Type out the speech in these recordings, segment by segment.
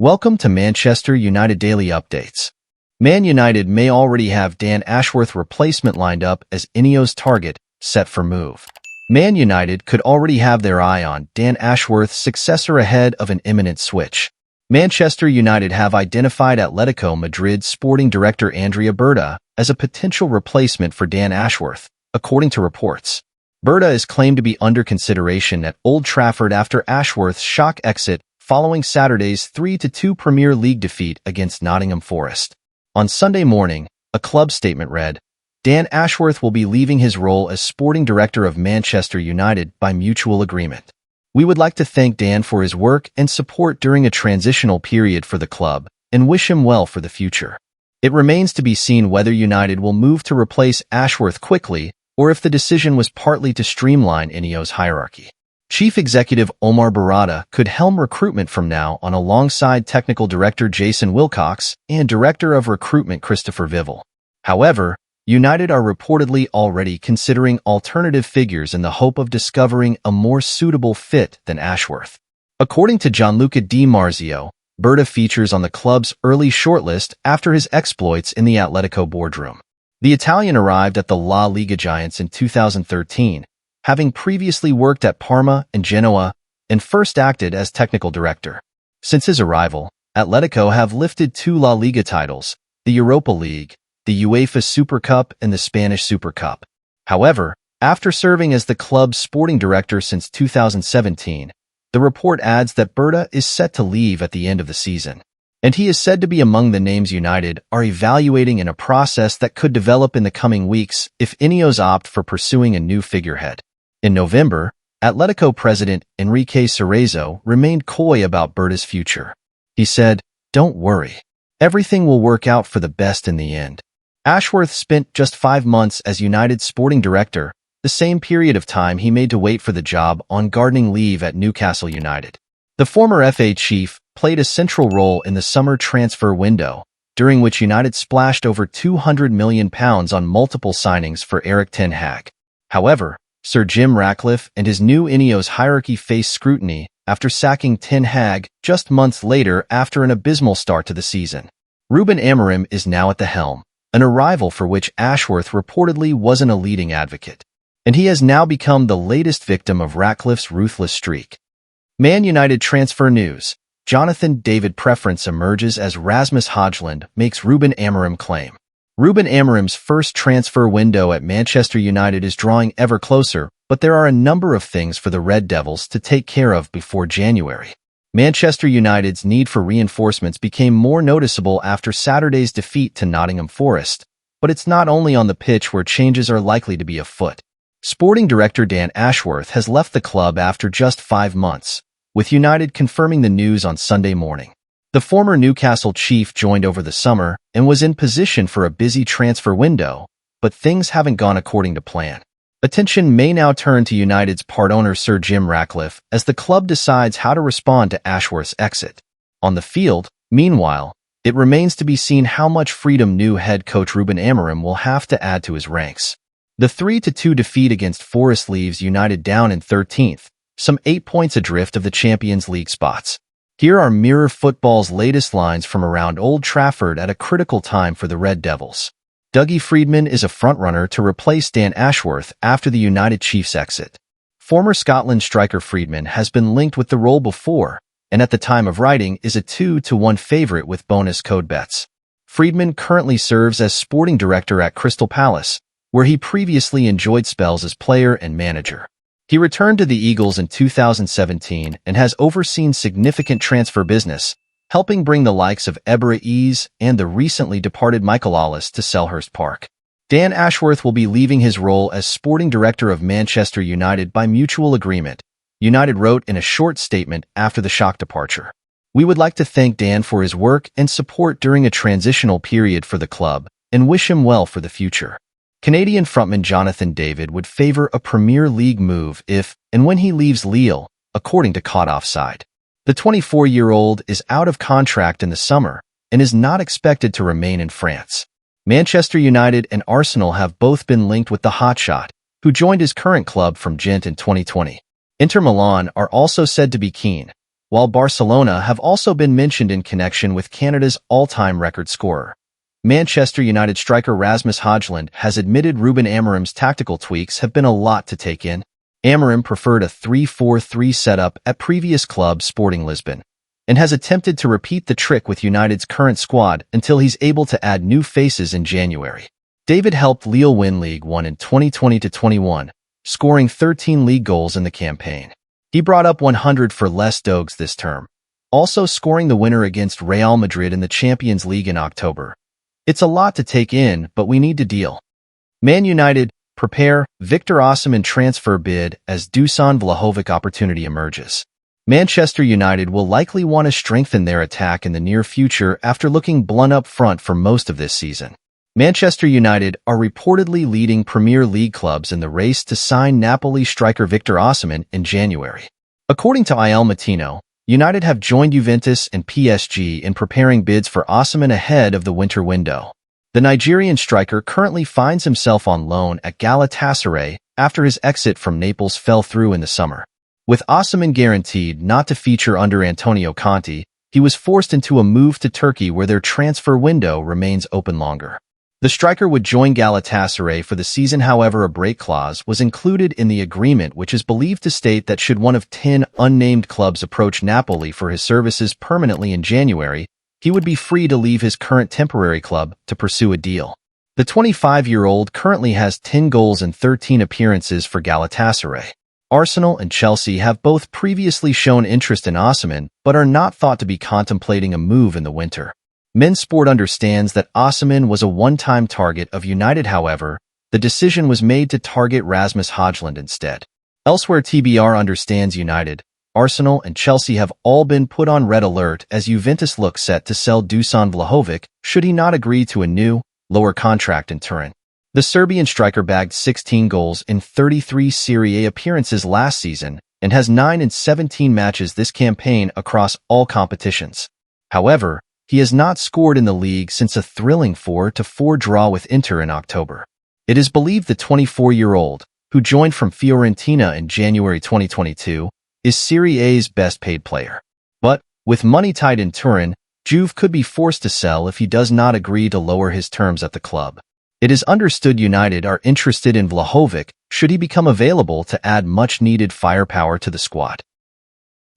Welcome to Manchester United Daily Updates. Man United may already have Dan Ashworth replacement lined up as Ineos target, set for move. Man United could already have their eye on Dan Ashworth's successor ahead of an imminent switch. Manchester United have identified Atletico Madrid sporting director Andrea Berta as a potential replacement for Dan Ashworth, according to reports. Berta is claimed to be under consideration at Old Trafford after Ashworth's shock exit following Saturday's 3-2 Premier League defeat against Nottingham Forest. On Sunday morning, a club statement read, Dan Ashworth will be leaving his role as sporting director of Manchester United by mutual agreement. We would like to thank Dan for his work and support during a transitional period for the club and wish him well for the future. It remains to be seen whether United will move to replace Ashworth quickly or if the decision was partly to streamline Ineos' hierarchy. Chief Executive Omar Barada could helm recruitment from now on alongside Technical Director Jason Wilcox and Director of Recruitment Christopher Vival. However, United are reportedly already considering alternative figures in the hope of discovering a more suitable fit than Ashworth. According to Gianluca Di Marzio, Berta features on the club's early shortlist after his exploits in the Atletico boardroom. The Italian arrived at the La Liga Giants in 2013, having previously worked at Parma and Genoa, and first acted as technical director. Since his arrival, Atletico have lifted 2 La Liga titles, the Europa League, the UEFA Super Cup, and the Spanish Super Cup. However, after serving as the club's sporting director since 2017, the report adds that Berta is set to leave at the end of the season, and he is said to be among the names United are evaluating in a process that could develop in the coming weeks if Ineos opt for pursuing a new figurehead. In November, Atletico president Enrique Cerezo remained coy about Berta's future. He said, "Don't worry. Everything will work out for the best in the end." Ashworth spent just 5 months as United's sporting director, the same period of time he made to wait for the job on gardening leave at Newcastle United. The former FA chief played a central role in the summer transfer window, during which United splashed over £200 million on multiple signings for Erik ten Hag. However, Sir Jim Ratcliffe and his new Ineos hierarchy faced scrutiny after sacking ten Hag just months later after an abysmal start to the season. Ruben Amorim is now at the helm, an arrival for which Ashworth reportedly wasn't a leading advocate, and he has now become the latest victim of Ratcliffe's ruthless streak. Man United transfer news. Jonathan David preference emerges as Rasmus Højlund makes Ruben Amorim claim. Ruben Amorim's first transfer window at Manchester United is drawing ever closer, but there are a number of things for the Red Devils to take care of before January. Manchester United's need for reinforcements became more noticeable after Saturday's defeat to Nottingham Forest, but it's not only on the pitch where changes are likely to be afoot. Sporting director Dan Ashworth has left the club after just 5 months, with United confirming the news on Sunday morning. The former Newcastle chief joined over the summer and was in position for a busy transfer window, but things haven't gone according to plan. Attention may now turn to United's part owner Sir Jim Ratcliffe as the club decides how to respond to Ashworth's exit. On the field, meanwhile, it remains to be seen how much freedom new head coach Ruben Amorim will have to add to his ranks. The 3-2 defeat against Forest leaves United down in 13th, some 8 points adrift of the Champions League spots. Here are Mirror Football's latest lines from around Old Trafford at a critical time for the Red Devils. Dougie Freedman is a frontrunner to replace Dan Ashworth after the United Chiefs exit. Former Scotland striker Freedman has been linked with the role before, and at the time of writing is a 2-1 favorite with bonus code bets. Freedman currently serves as sporting director at Crystal Palace, where he previously enjoyed spells as player and manager. He returned to the Eagles in 2017 and has overseen significant transfer business, helping bring the likes of Ebra Ease and the recently departed Michael Ollis to Selhurst Park. Dan Ashworth will be leaving his role as sporting director of Manchester United by mutual agreement, United wrote in a short statement after the shock departure. "We would like to thank Dan for his work and support during a transitional period for the club and wish him well for the future." Canadian frontman Jonathan David would favor a Premier League move if and when he leaves Lille, according to Caught Offside. The 24-year-old is out of contract in the summer and is not expected to remain in France. Manchester United and Arsenal have both been linked with the hotshot, who joined his current club from Gent in 2020. Inter Milan are also said to be keen, while Barcelona have also been mentioned in connection with Canada's all-time record scorer. Manchester United striker Rasmus Højlund has admitted Ruben Amorim's tactical tweaks have been a lot to take in. Amorim preferred a 3-4-3 setup at previous club Sporting Lisbon, and has attempted to repeat the trick with United's current squad until he's able to add new faces in January. David helped Lille win League One in 2020-21, scoring 13 league goals in the campaign. He brought up 100 for Les Dogues this term, also scoring the winner against Real Madrid in the Champions League in October. It's a lot to take in, but we need to deal. Man United prepare Victor Osimhen transfer bid as Dusan Vlahovic opportunity emerges. Manchester United will likely want to strengthen their attack in the near future after looking blunt up front for most of this season. Manchester United are reportedly leading Premier League clubs in the race to sign Napoli striker Victor Osimhen in January. According to Il Mattino, United have joined Juventus and PSG in preparing bids for Osimhen ahead of the winter window. The Nigerian striker currently finds himself on loan at Galatasaray after his exit from Naples fell through in the summer. With Osimhen guaranteed not to feature under Antonio Conte, he was forced into a move to Turkey where their transfer window remains open longer. The striker would join Galatasaray for the season, however a break clause was included in the agreement, which is believed to state that should one of 10 unnamed clubs approach Napoli for his services permanently in January, he would be free to leave his current temporary club to pursue a deal. The 25-year-old currently has 10 goals and 13 appearances for Galatasaray. Arsenal and Chelsea have both previously shown interest in Osimhen, but are not thought to be contemplating a move in the winter. Men's Sport understands that Osimhen was a one-time target of United. However, the decision was made to target Rasmus Højlund instead. Elsewhere, TBR understands United, Arsenal, and Chelsea have all been put on red alert as Juventus looks set to sell Dusan Vlahovic should he not agree to a new, lower contract in Turin. The Serbian striker bagged 16 goals in 33 Serie A appearances last season and has 9 in 17 matches this campaign across all competitions. However, he has not scored in the league since a thrilling 4-4 draw with Inter in October. It is believed the 24-year-old, who joined from Fiorentina in January 2022, is Serie A's best-paid player. But, with money tied in Turin, Juve could be forced to sell if he does not agree to lower his terms at the club. It is understood United are interested in Vlahovic should he become available to add much-needed firepower to the squad.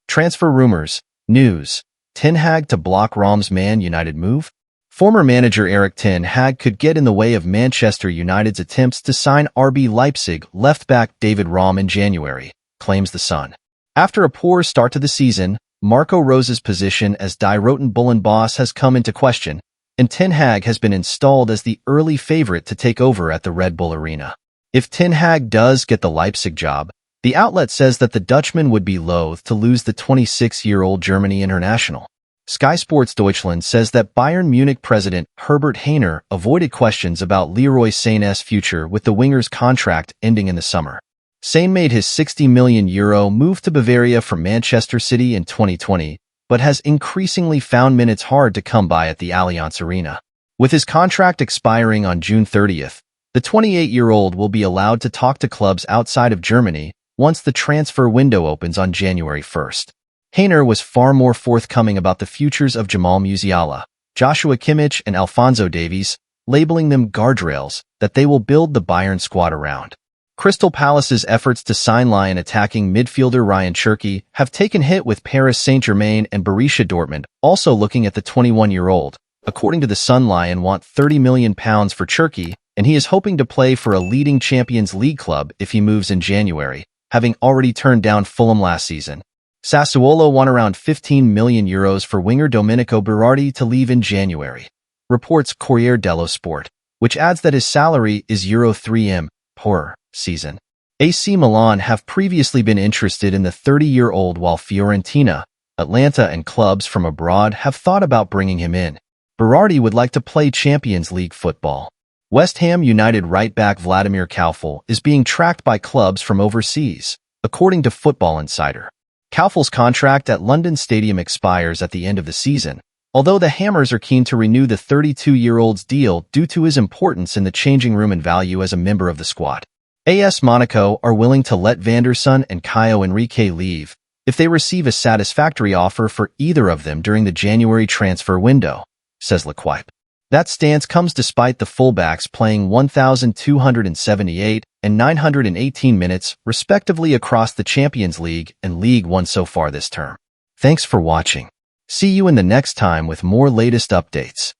Transfer rumors, news. Ten Hag to block Rom's Man United move? Former manager Erik Ten Hag could get in the way of Manchester United's attempts to sign RB Leipzig left-back David Rom in January, claims The Sun. After a poor start to the season, Marco Rose's position as Die Roten Bullen boss has come into question, and Ten Hag has been installed as the early favorite to take over at the Red Bull Arena. If Ten Hag does get the Leipzig job, the outlet says that the Dutchman would be loath to lose the 26-year-old Germany international. Sky Sports Deutschland says that Bayern Munich president Herbert Hainer avoided questions about Leroy Sané's future with the winger's contract ending in the summer. Sané made his €60 million move to Bavaria from Manchester City in 2020, but has increasingly found minutes hard to come by at the Allianz Arena. With his contract expiring on June 30th, the 28-year-old will be allowed to talk to clubs outside of Germany once the transfer window opens on January 1st. Hainer was far more forthcoming about the futures of Jamal Musiala, Joshua Kimmich, and Alphonso Davies, labeling them guardrails that they will build the Bayern squad around. Crystal Palace's efforts to sign Lyon attacking midfielder Ryan Cherki have taken hit with Paris Saint-Germain and Borussia Dortmund also looking at the 21-year-old. According to The Sun, Lyon want £30 million for Cherki, and he is hoping to play for a leading Champions League club if he moves in January, having already turned down Fulham last season. Sassuolo won around €15 million for winger Domenico Berardi to leave in January, reports Corriere dello Sport, which adds that his salary is €3 m per season. AC Milan have previously been interested in the 30-year-old, while Fiorentina, Atlanta, and clubs from abroad have thought about bringing him in. Berardi would like to play Champions League football. West Ham United right-back Vladimir Koufal is being tracked by clubs from overseas, according to Football Insider. Koufal's contract at London Stadium expires at the end of the season, although the Hammers are keen to renew the 32-year-old's deal due to his importance in the changing room and value as a member of the squad. AS Monaco are willing to let Van der Sar and Caio Henrique leave if they receive a satisfactory offer for either of them during the January transfer window, says Lequipe. That stance comes despite the fullbacks playing 1,278 and 918 minutes, respectively, across the Champions League and League One so far this term. Thanks for watching. See you in the next time with more latest updates.